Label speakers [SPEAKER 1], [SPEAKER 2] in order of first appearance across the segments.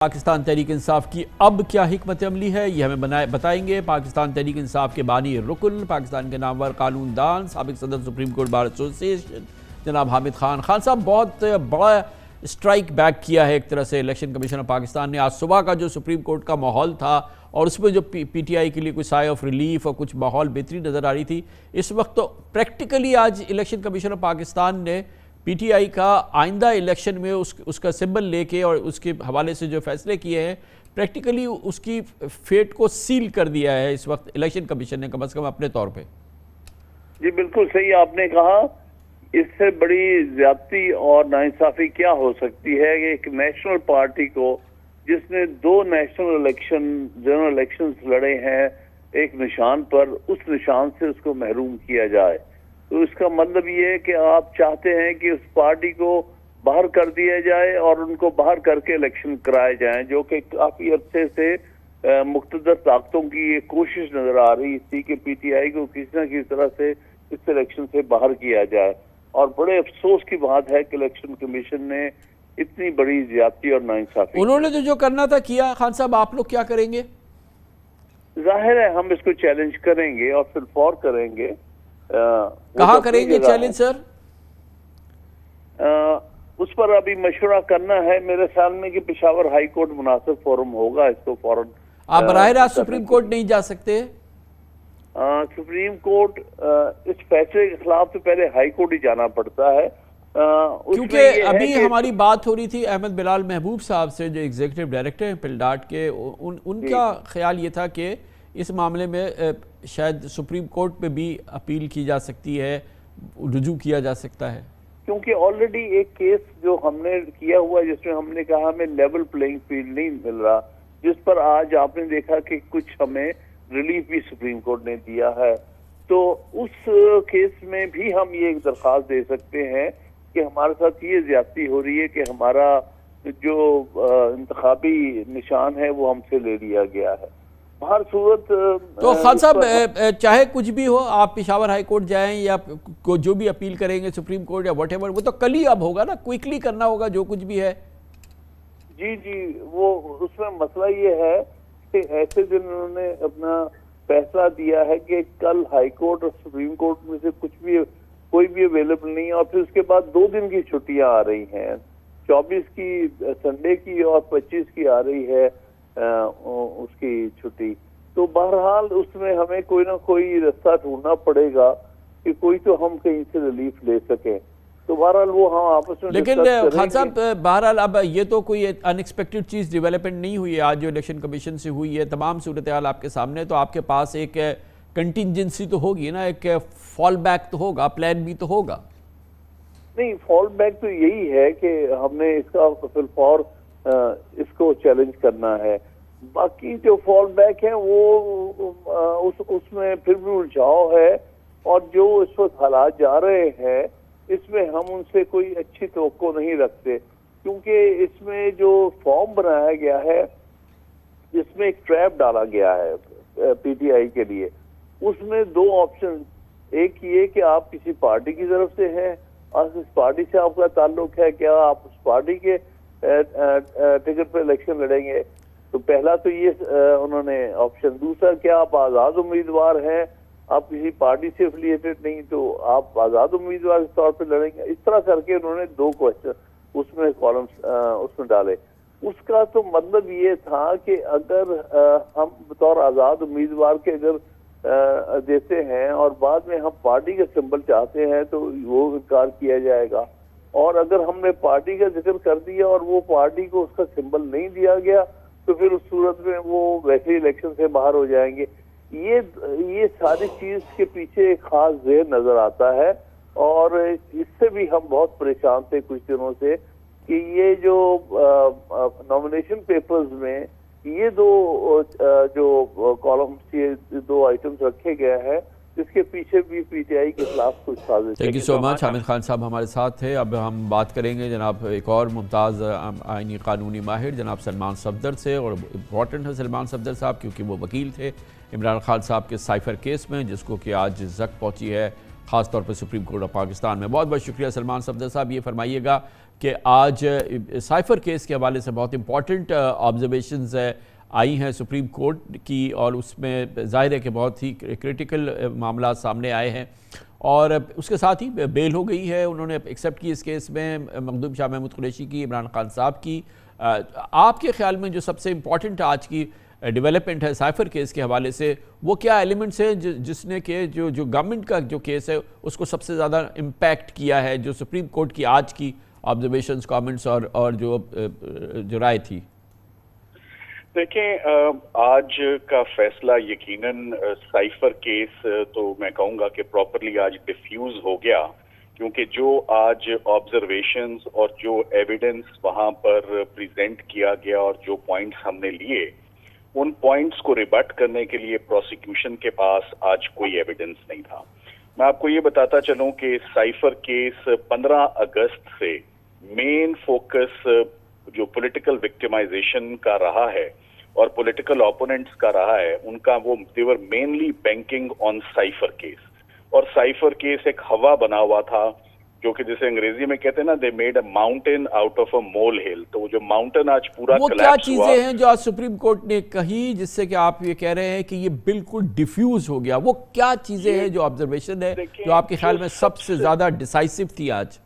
[SPEAKER 1] پاکستان تحریک انصاف کی اب کیا حکمت عملی ہے یہ ہمیں بتائیں گے پاکستان تحریک انصاف کے بانی رکن پاکستان کے نامور قانون دان سابق صدر سپریم کورٹ بار ایسوسی ایشن جناب حامد خان صاحب بہت بڑا اسٹرائک بیک کیا ہے ایک طرح سے الیکشن کمیشن آف پاکستان نے. آج صبح کا جو سپریم کورٹ کا ماحول تھا اور اس میں جو پی ٹی آئی کے لیے کوئی سائے آف ریلیف اور کچھ ماحول بہتری نظر آ رہی تھی, اس وقت تو پریکٹیکلی آج الیکشن کمیشن آف پاکستان نے پی ٹی آئی کا آئندہ الیکشن میں اس کا سمبل لے کے اور اس کے حوالے سے جو فیصلے کیے ہیں پریکٹیکلی اس کی فیٹ کو سیل کر دیا ہے اس وقت الیکشن کمیشن نے, کم از کم اپنے طور پہ.
[SPEAKER 2] جی بالکل صحیح آپ نے کہا. اس سے بڑی زیادتی اور ناانصافی کیا ہو سکتی ہے کہ ایک نیشنل پارٹی کو جس نے 2 نیشنل الیکشن جنرل الیکشنز لڑے ہیں ایک نشان پر, اس نشان سے اس کو محروم کیا جائے. تو اس کا مطلب یہ ہے کہ آپ چاہتے ہیں کہ اس پارٹی کو باہر کر دیا جائے اور ان کو باہر کر کے الیکشن کرائے جائیں, جو کہ کافی عرصے سے مقتدر طاقتوں کی یہ کوشش نظر آ رہی تھی کہ پی ٹی آئی کو کسی نہ کسی طرح سے اس الیکشن سے باہر کیا جائے. اور بڑے افسوس کی بات ہے کہ الیکشن کمیشن نے اتنی بڑی زیادتی اور ناانصافی
[SPEAKER 1] انہوں نے جو کرنا تھا کیا. خان صاحب آپ لوگ کیا کریں گے؟
[SPEAKER 2] ظاہر ہے ہم اس کو چیلنج کریں گے اور پھر فور کریں گے.
[SPEAKER 1] کہاں کریں گے چیلنج سر؟
[SPEAKER 2] اس پر ابھی مشورہ کرنا ہے. میرے خیال میں کہ پشاور ہائی کورٹ مناسب فورم ہوگا اس کو فوراً.
[SPEAKER 1] آپ براہ راست سپریم کورٹ نہیں جا سکتے؟
[SPEAKER 2] سپریم کورٹ اس فیصلے کے خلاف تو پہلے ہائی کورٹ ہی جانا پڑتا ہے.
[SPEAKER 1] کیونکہ ابھی ہماری بات ہو رہی تھی احمد بلال محبوب صاحب سے جو ایگزیکٹو ڈائریکٹر ہیں پلڈاٹ کے, ان کا خیال یہ تھا کہ اس معاملے میں شاید سپریم کورٹ میں بھی اپیل کی جا سکتی ہے, رجوع کیا جا سکتا ہے.
[SPEAKER 2] کیونکہ آلریڈی ایک کیس جو ہم نے کیا ہوا جس میں ہم نے کہا ہمیں لیول پلینگ فیلڈ نہیں مل رہا, جس پر آج آپ نے دیکھا کہ کچھ ہمیں ریلیف بھی سپریم کورٹ نے دیا ہے. تو اس کیس میں بھی ہم یہ ایک درخواست دے سکتے ہیں کہ ہمارے ساتھ یہ زیادتی ہو رہی ہے کہ ہمارا جو انتخابی نشان ہے وہ ہم سے لے لیا گیا ہے. ہر صورت
[SPEAKER 1] تو خان صاحب چاہے کچھ بھی ہو, آپ پشاور ہائی کورٹ جائیں یا جو بھی اپیل کریں گے سپریم کورٹ یا واٹ ایور, وہ تو کل ہی اب ہوگا نا, کوئکلی کرنا ہوگا جو کچھ بھی ہے.
[SPEAKER 2] جی وہ اس میں مسئلہ یہ ہے کہ ایسے دن انہوں نے اپنا فیصلہ دیا ہے کہ کل ہائی کورٹ اور سپریم کورٹ میں سے کچھ بھی کوئی بھی اویلیبل نہیں ہے, اور پھر اس کے بعد 2 دن کی چھٹیاں آ رہی ہیں, 24 کی سنڈے کی اور 25 کی آ رہی ہے اس کی چھٹی. تو بہرحال اس میں ہمیں کوئی نہ کوئی راستہ ڈھونڈنا پڑے گا کہ کوئی تو ہم کہیں سے ریلیف لے سکیں. تو بہرحال وہ ہم آپس میں
[SPEAKER 1] لیکن خان صاحب بہرحال اب یہ تو کوئی ان ایکسپیکٹڈ چیز ڈیولپمنٹ نہیں ہوئی ہے آج جو الیکشن کمیشن سے ہوئی ہے, تمام صورتحال آپ کے سامنے, تو آپ کے پاس ایک کنٹینجنسی تو ہوگی نا, ایک فال بیک تو ہوگا, پلان بھی تو ہوگا.
[SPEAKER 2] نہیں, فال بیک تو یہی ہے کہ ہم نے اس کا فی الفور اس کو چیلنج کرنا ہے. باقی جو فال بیک ہے وہ اس میں پھر بھی الجھاؤ ہے, اور جو اس وقت حالات جا رہے ہیں اس میں ہم ان سے کوئی اچھی توقع نہیں رکھتے, کیونکہ اس میں جو فارم بنایا گیا ہے اس میں ایک ٹریپ ڈالا گیا ہے پی ٹی آئی کے لیے. اس میں 2 آپشن, ایک یہ کہ آپ کسی پارٹی کی طرف سے ہیں اور اس پارٹی سے آپ کا تعلق ہے, کیا آپ اس پارٹی کے ٹکٹ پہ الیکشن لڑیں گے, تو پہلا تو یہ انہوں نے آپشن. دوسرا, کیا آپ آزاد امیدوار ہیں, آپ کسی پارٹی سے افیلیٹڈ نہیں تو آپ آزاد امیدوار کے طور پہ لڑیں گے. اس طرح کر کے انہوں نے 2 کوشچن اس میں کالمز اس میں ڈالے. اس کا تو مطلب یہ تھا کہ اگر ہم بطور آزاد امیدوار کے اگر دیتے ہیں اور بعد میں ہم پارٹی کا سمبل چاہتے ہیں تو وہ انکار کیا جائے گا, اور اگر ہم نے پارٹی کا ذکر کر دیا اور وہ پارٹی کو اس کا سمبل نہیں دیا گیا تو پھر اس صورت میں وہ ویسے ہی الیکشن سے باہر ہو جائیں گے. یہ ساری چیز کے پیچھے ایک خاص ذہن نظر آتا ہے, اور اس سے بھی ہم بہت پریشان تھے کچھ دنوں سے کہ یہ جو نامینیشن پیپرز میں یہ 2 جو کالمز, یہ 2 آئٹمز رکھے گئے ہیں, جس کے پیچھے بھی پی ٹی آئی کے خلاف کچھ سازش.
[SPEAKER 1] تھینک یو سو مچ. حامد خان صاحب ہمارے ساتھ تھے. اب ہم بات کریں گے جناب ایک اور ممتاز آئینی قانونی ماہر جناب سلمان صفدر سے, اور امپورٹنٹ ہے سلمان صفدر صاحب کیونکہ وہ وکیل تھے عمران خان صاحب کے سائفر کیس میں, جس کو کہ آج زک پہنچی ہے خاص طور پر سپریم کورٹ آف پاکستان میں. بہت بہت شکریہ سلمان صفدر صاحب. یہ فرمائیے گا کہ آج سائفر کیس کے حوالے سے بہت امپورٹنٹ آبزرویشنز آئی ہیں سپریم کورٹ کی، اور اس میں ظاہر ہے کہ بہت ہی کرٹیکل معاملات سامنے آئے ہیں، اور اس کے ساتھ ہی بیل ہو گئی ہے، انہوں نے ایکسیپٹ کی اس کیس میں مخدوم شاہ محمود قریشی کی، عمران خان صاحب کی۔ آپ کے خیال میں جو سب سے امپورٹنٹ آج کی ڈیولپمنٹ ہے سائفر کیس کے حوالے سے، وہ کیا ایلیمنٹس ہیں جس نے کہ جو گورنمنٹ کا جو کیس ہے اس کو سب سے زیادہ امپیکٹ کیا ہے، جو سپریم کورٹ کی آج کی آبزرویشنز، کامنٹس اور جو رائے تھی؟
[SPEAKER 3] دیکھیں، آج کا فیصلہ یقیناً سائفر کیس تو میں کہوں گا کہ پراپرلی آج ڈیفیوز ہو گیا، کیونکہ جو آج آبزرویشنز اور جو ایویڈنس وہاں پر پریزنٹ کیا گیا اور جو پوائنٹس ہم نے لیے، ان پوائنٹس کو ریبٹ کرنے کے لیے پروسیکیوشن کے پاس آج کوئی ایویڈنس نہیں تھا۔ میں آپ کو یہ بتاتا چلوں کہ سائفر کیس 15 اگست سے مین فوکس جو پولیٹیکل وکٹمائزیشن کا رہا ہے اور پولیٹیکل اوپوننٹس کا رہا ہے، ان کا وہ دیور mainly banking on cipher case, اور سائفر کیس ایک ہوا بنا ہوا تھا، جو کہ جسے انگریزی میں کہتے ہیں نا، they made a mountain out of a molehill, تو وہ جو ماؤنٹین آج پورا
[SPEAKER 1] وہ کیا چیزیں ہیں جو آج سپریم کورٹ نے کہی جس سے کہ آپ یہ کہہ رہے ہیں کہ یہ بالکل ڈیفیوز ہو گیا؟ وہ کیا چیزیں ہیں جو آبزرویشن ہے جو آپ کے خیال میں سب سے زیادہ ڈیسائیسو تھی آج؟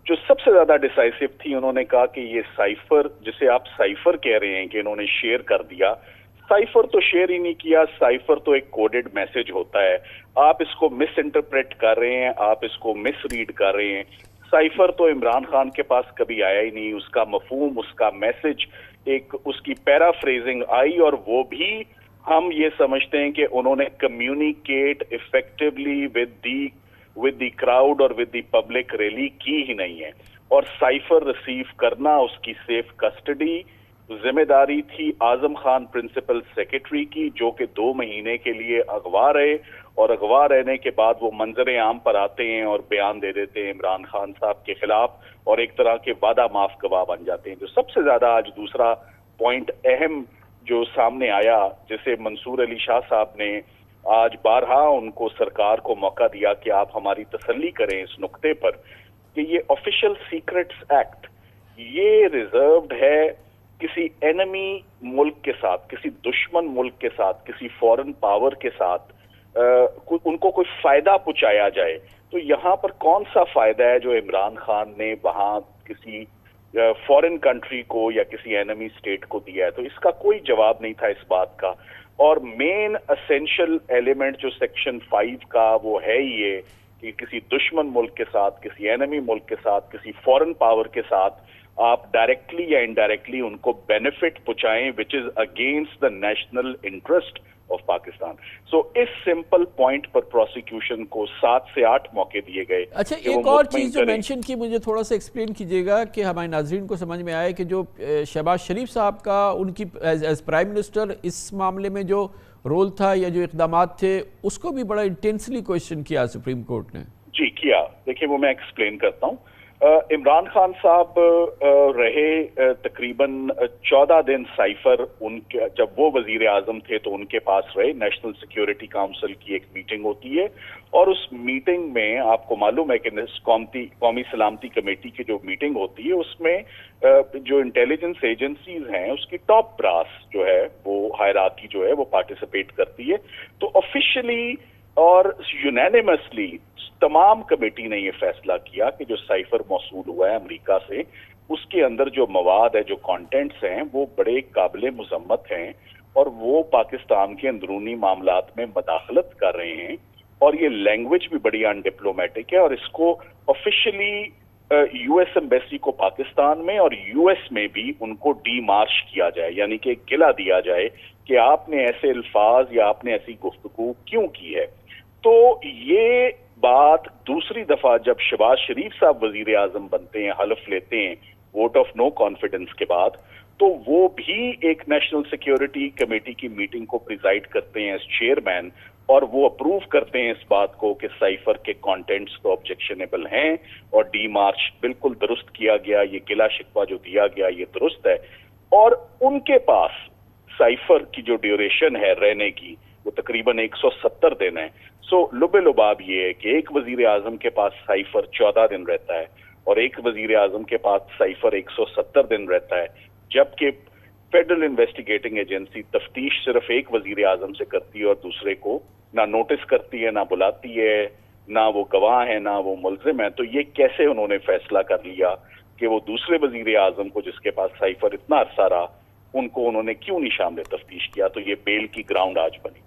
[SPEAKER 3] جو سب سے زیادہ ڈیسائیسو تھی، انہوں نے کہا کہ یہ سائفر، جسے آپ سائفر کہہ رہے ہیں کہ انہوں نے شیئر کر دیا، سائفر تو شیئر ہی نہیں کیا، سائفر تو ایک کوڈڈ میسج ہوتا ہے، آپ اس کو مس انٹرپریٹ کر رہے ہیں، آپ اس کو مس ریڈ کر رہے ہیں۔ سائفر تو عمران خان کے پاس کبھی آیا ہی نہیں، اس کا مفہوم، اس کا میسج، ایک اس کی پیرافریزنگ آئی، اور وہ بھی ہم یہ سمجھتے ہیں کہ انہوں نے communicate effectively with the crowd اور ود دی پبلک ریلی کی ہی نہیں ہے، اور سائفر ریسیو کرنا، اس کی سیف کسٹڈی ذمہ داری تھی اعظم خان پرنسپل سیکرٹری کی، جو کہ 2 مہینے کے لیے اغوا رہے، اور اغوا رہنے کے بعد وہ منظر عام پر آتے ہیں اور بیان دے دیتے ہیں عمران خان صاحب کے خلاف، اور ایک طرح کے وعدہ معاف گواہ بن جاتے ہیں۔ جو سب سے زیادہ آج دوسرا پوائنٹ اہم جو سامنے آیا، جسے منصور علی شاہ صاحب نے آج بارہا ان کو سرکار کو موقع دیا کہ آپ ہماری تسلی کریں اس نقطے پر، کہ یہ آفیشل سیکرٹس ایکٹ یہ ریزروڈ ہے کسی اینمی ملک کے ساتھ، کسی دشمن ملک کے ساتھ، کسی فورن پاور کے ساتھ ان کو کوئی فائدہ پہنچایا جائے، تو یہاں پر کون سا فائدہ ہے جو عمران خان نے وہاں کسی فورن کنٹری کو یا کسی اینمی اسٹیٹ کو دیا ہے؟ تو اس کا کوئی جواب نہیں تھا اس بات کا۔ اور مین اسینشل ایلیمنٹ جو سیکشن 5 کا وہ ہے یہ کہ کسی دشمن ملک کے ساتھ، کسی اینمی ملک کے ساتھ، کسی فورن پاور کے ساتھ آپ ڈائریکٹلی یا انڈائریکٹلی ان کو بینیفٹ پہنچائیں، which is against the national interest of Pakistan. So اس سمپل پوائنٹ پر پروسیکیوشن کو 7 سے 8 موقع دیے گئے۔
[SPEAKER 1] اچھا، ایک اور چیز جو مینشن کی مجھے تھوڑا سا ایکسپلین کیجیے گا کہ ہمارے ناظرین کو سمجھ میں آئے کہ جو شہباز شریف صاحب کا ان کی ایز پرائم منسٹر اس معاملے میں جو رول تھا یا جو اقدامات تھے، اس کو بھی بڑا انٹینسلی کویشچن کیا سپریم کورٹ نے۔
[SPEAKER 3] جی کیا، دیکھیں وہ میں ایکسپلین کرتا ہوں۔ عمران خان صاحب رہے تقریباً 14 دن سائفر، ان کے جب وہ وزیر اعظم تھے تو ان کے پاس رہے۔ نیشنل سیکیورٹی کاؤنسل کی ایک میٹنگ ہوتی ہے، اور اس میٹنگ میں آپ کو معلوم ہے کہ قومی سلامتی کمیٹی کی جو میٹنگ ہوتی ہے، اس میں جو انٹیلیجنس ایجنسیز ہیں اس کی ٹاپ براس جو ہے وہ ہائرارکی جو ہے وہ پارٹیسپیٹ کرتی ہے۔ تو آفیشلی اور یونینیمسلی تمام کمیٹی نے یہ فیصلہ کیا کہ جو سائفر موصول ہوا ہے امریکہ سے، اس کے اندر جو مواد ہے، جو کانٹینٹس ہیں، وہ بڑے قابل مذمت ہیں، اور وہ پاکستان کے اندرونی معاملات میں مداخلت کر رہے ہیں، اور یہ لینگویج بھی بڑی ان ڈپلومیٹک ہے، اور اس کو آفیشلی یو ایس ایمبیسی کو پاکستان میں اور یو ایس میں بھی ان کو ڈی مارش کیا جائے، یعنی کہ گلہ دیا جائے کہ آپ نے ایسے الفاظ یا آپ نے ایسی گفتگو کیوں کی ہے۔ تو یہ بات دوسری دفعہ جب شہباز شریف صاحب وزیر اعظم بنتے ہیں، حلف لیتے ہیں ووٹ آف نو کانفیڈنس کے بعد، تو وہ بھی ایک نیشنل سیکیورٹی کمیٹی کی میٹنگ کو پریزائڈ کرتے ہیں ایز چیئرمین، اور وہ اپروو کرتے ہیں اس بات کو کہ سائفر کے کانٹینٹس تو آبجیکشنیبل ہیں، اور ڈی مارچ بالکل درست کیا گیا، یہ گلہ شکوہ جو دیا گیا یہ درست ہے۔ اور ان کے پاس سائفر کی جو ڈیوریشن ہے رہنے کی وہ تقریباً 170 دن ہے۔ سو لب لباب یہ ہے کہ ایک وزیر اعظم کے پاس سائفر 14 دن رہتا ہے، اور ایک وزیر اعظم کے پاس سائفر 170 دن رہتا ہے، جبکہ فیڈرل انویسٹیگیٹنگ ایجنسی تفتیش صرف ایک وزیر اعظم سے کرتی ہے اور دوسرے کو نہ نوٹس کرتی ہے، نہ بلاتی ہے، نہ وہ گواہ ہے، نہ وہ ملزم ہے. تو یہ کیسے انہوں نے فیصلہ کر لیا کہ وہ دوسرے وزیر اعظم کو جس کے پاس سائفر اتنا عرصہ رہا، ان کو انہوں نے کیوں نہیں شامل تفتیش کیا؟ تو یہ بیل کی گراؤنڈ آج بنی.